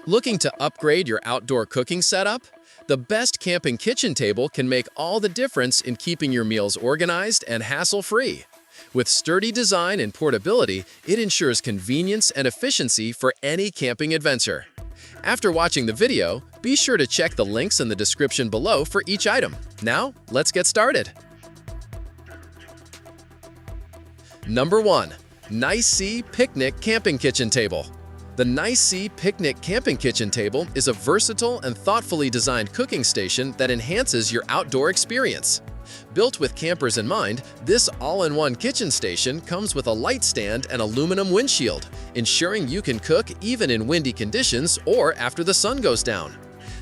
Looking to upgrade your outdoor cooking setup? The best camping kitchen table can make all the difference in keeping your meals organized and hassle-free. With sturdy design and portability, it ensures convenience and efficiency for any camping adventure. After watching the video, be sure to check the links in the description below for each item. Now, let's get started. Number 1. Kaise Picnic Camping Kitchen Table. The Kaise Picnic Camping Kitchen Table is a versatile and thoughtfully designed cooking station that enhances your outdoor experience. Built with campers in mind, this all-in-one kitchen station comes with a light stand and aluminum windshield, ensuring you can cook even in windy conditions or after the sun goes down.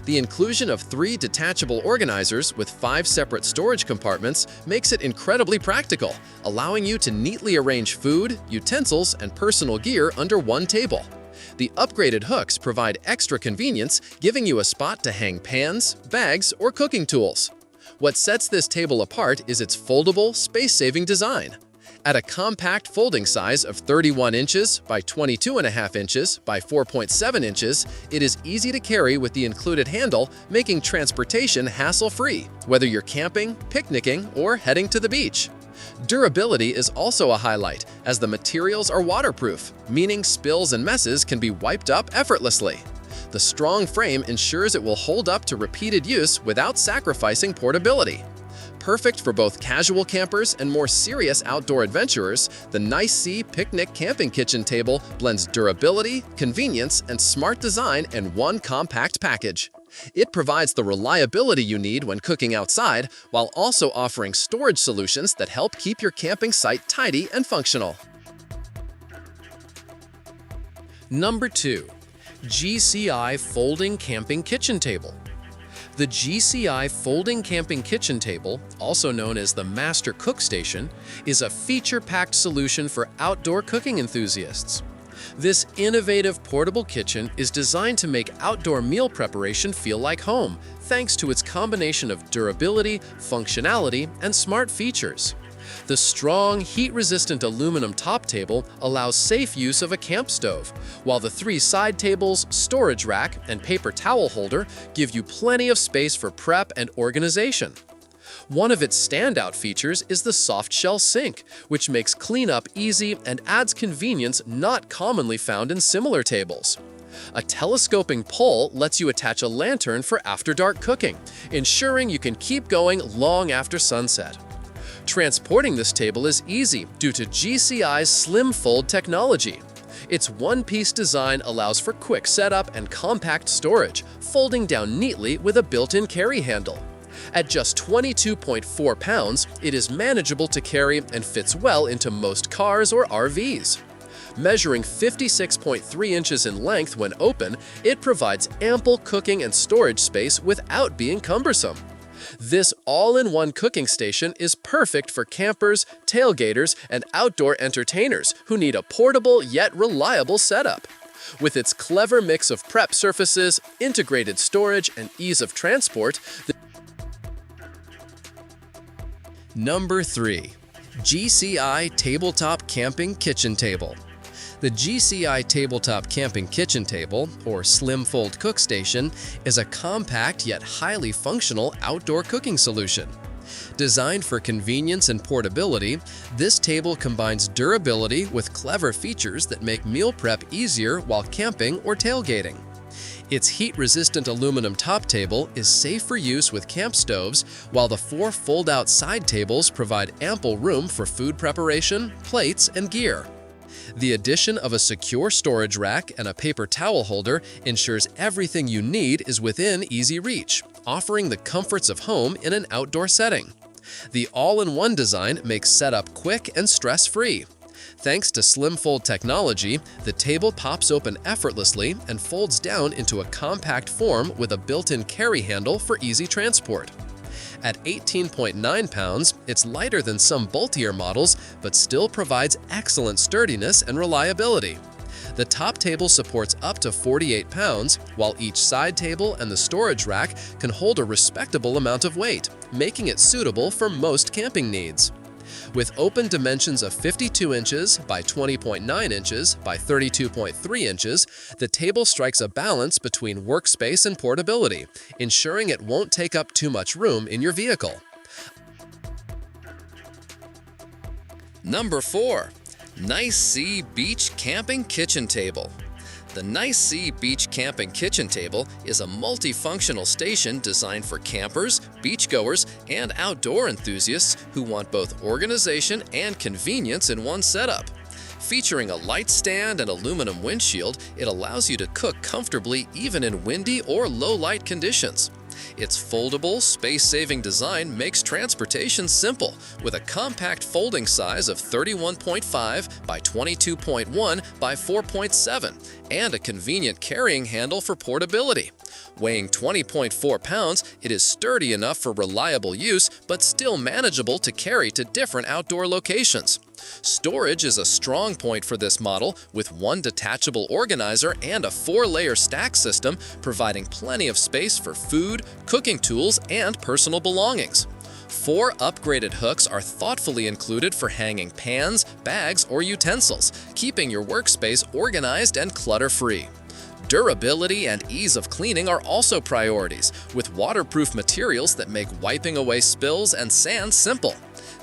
The inclusion of 3 detachable organizers with 5 separate storage compartments makes it incredibly practical, allowing you to neatly arrange food, utensils, and personal gear under one table. The upgraded hooks provide extra convenience, giving you a spot to hang pans, bags, or cooking tools. What sets this table apart is its foldable, space-saving design. At a compact folding size of 31 inches by 22.5 inches by 4.7 inches, it is easy to carry with the included handle, making transportation hassle-free, whether you're camping, picnicking, or heading to the beach. Durability is also a highlight, as the materials are waterproof, meaning spills and messes can be wiped up effortlessly. The strong frame ensures it will hold up to repeated use without sacrificing portability. Perfect for both casual campers and more serious outdoor adventurers, the Kaise Picnic Camping Kitchen Table blends durability, convenience, and smart design in one compact package. It provides the reliability you need when cooking outside, while also offering storage solutions that help keep your camping site tidy and functional. Number 2. GCI Folding Camping Kitchen Table. The GCI Folding Camping Kitchen Table, also known as the Master Cook Station, is a feature-packed solution for outdoor cooking enthusiasts. This innovative portable kitchen is designed to make outdoor meal preparation feel like home, thanks to its combination of durability, functionality, and smart features. The strong, heat-resistant aluminum top table allows safe use of a camp stove, while the 3 side tables, storage rack, and paper towel holder give you plenty of space for prep and organization. One of its standout features is the soft-shell sink, which makes cleanup easy and adds convenience not commonly found in similar tables. A telescoping pole lets you attach a lantern for after-dark cooking, ensuring you can keep going long after sunset. Transporting this table is easy due to GCI's Slim Fold technology. Its one-piece design allows for quick setup and compact storage, folding down neatly with a built-in carry handle. At just 22.4 pounds, it is manageable to carry and fits well into most cars or RVs. Measuring 56.3 inches in length when open, it provides ample cooking and storage space without being cumbersome. This all-in-one cooking station is perfect for campers, tailgaters, and outdoor entertainers who need a portable yet reliable setup. With its clever mix of prep surfaces, integrated storage, and ease of transport, Number 3. GCI Tabletop Camping Kitchen Table. The GCI Tabletop Camping Kitchen Table, or Slim Fold Cook Station, is a compact yet highly functional outdoor cooking solution. Designed for convenience and portability, this table combines durability with clever features that make meal prep easier while camping or tailgating. Its heat-resistant aluminum top table is safe for use with camp stoves, while the 4 fold-out side tables provide ample room for food preparation, plates, and gear. The addition of a secure storage rack and a paper towel holder ensures everything you need is within easy reach, offering the comforts of home in an outdoor setting. The all-in-one design makes setup quick and stress-free. Thanks to Slim Fold technology, the table pops open effortlessly and folds down into a compact form with a built-in carry handle for easy transport. At 18.9 pounds, it's lighter than some bulkier models, but still provides excellent sturdiness and reliability. The top table supports up to 48 pounds, while each side table and the storage rack can hold a respectable amount of weight, making it suitable for most camping needs. With open dimensions of 52 inches by 20.9 inches by 32.3 inches, the table strikes a balance between workspace and portability, ensuring it won't take up too much room in your vehicle. Number 4. Nice Sea Beach Camping Kitchen Table. The Nice Sea Beach Camping Kitchen Table is a multifunctional station designed for campers, beachgoers, and outdoor enthusiasts who want both organization and convenience in one setup. Featuring a light stand and aluminum windshield, it allows you to cook comfortably even in windy or low-light conditions. Its foldable, space-saving design makes transportation simple, with a compact folding size of 31.5 by 22.1 by 4.7 and a convenient carrying handle for portability. Weighing 20.4 pounds, it is sturdy enough for reliable use but still manageable to carry to different outdoor locations. Storage is a strong point for this model, with one detachable organizer and a 4-layer stack system providing plenty of space for food, cooking tools, and personal belongings. 4 upgraded hooks are thoughtfully included for hanging pans, bags, or utensils, keeping your workspace organized and clutter-free. Durability and ease of cleaning are also priorities, with waterproof materials that make wiping away spills and sand simple.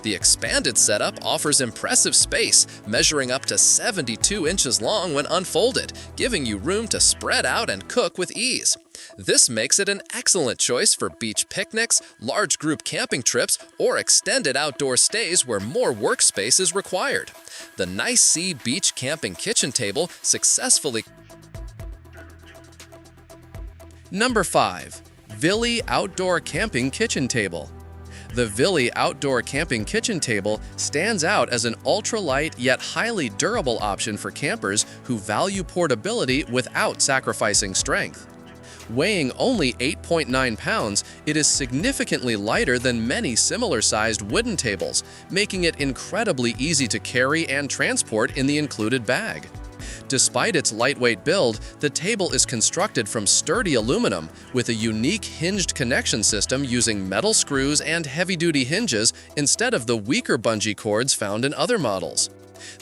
The expanded setup offers impressive space, measuring up to 72 inches long when unfolded, giving you room to spread out and cook with ease. This makes it an excellent choice for beach picnics, large group camping trips, or extended outdoor stays where more workspace is required. The Nice Sea Beach Camping Kitchen Table successfully. Number 5. VILLEY Outdoor Camping Kitchen Table. The VILLEY Outdoor Camping Kitchen Table stands out as an ultralight yet highly durable option for campers who value portability without sacrificing strength. Weighing only 8.9 pounds, it is significantly lighter than many similar-sized wooden tables, making it incredibly easy to carry and transport in the included bag. Despite its lightweight build, the table is constructed from sturdy aluminum with a unique hinged connection system using metal screws and heavy-duty hinges instead of the weaker bungee cords found in other models.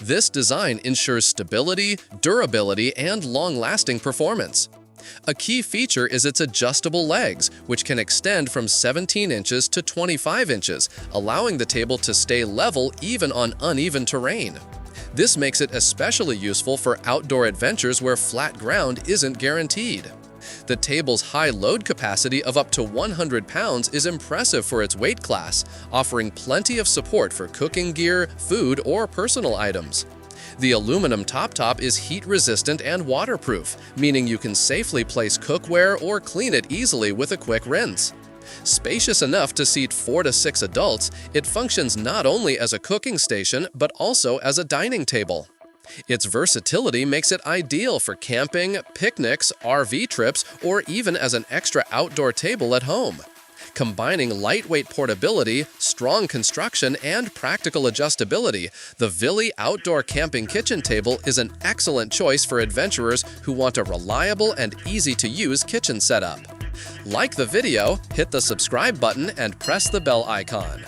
This design ensures stability, durability, and long-lasting performance. A key feature is its adjustable legs, which can extend from 17 inches to 25 inches, allowing the table to stay level even on uneven terrain. This makes it especially useful for outdoor adventures where flat ground isn't guaranteed. The table's high load capacity of up to 100 pounds is impressive for its weight class, offering plenty of support for cooking gear, food, or personal items. The aluminum top is heat-resistant and waterproof, meaning you can safely place cookware or clean it easily with a quick rinse. Spacious enough to seat 4 to 6 adults, it functions not only as a cooking station but also as a dining table. Its versatility makes it ideal for camping, picnics, RV trips, or even as an extra outdoor table at home. Combining lightweight portability, strong construction, and practical adjustability, the VILLEY Outdoor Camping Kitchen Table is an excellent choice for adventurers who want a reliable and easy-to-use kitchen setup. Like the video, hit the subscribe button, and press the bell icon.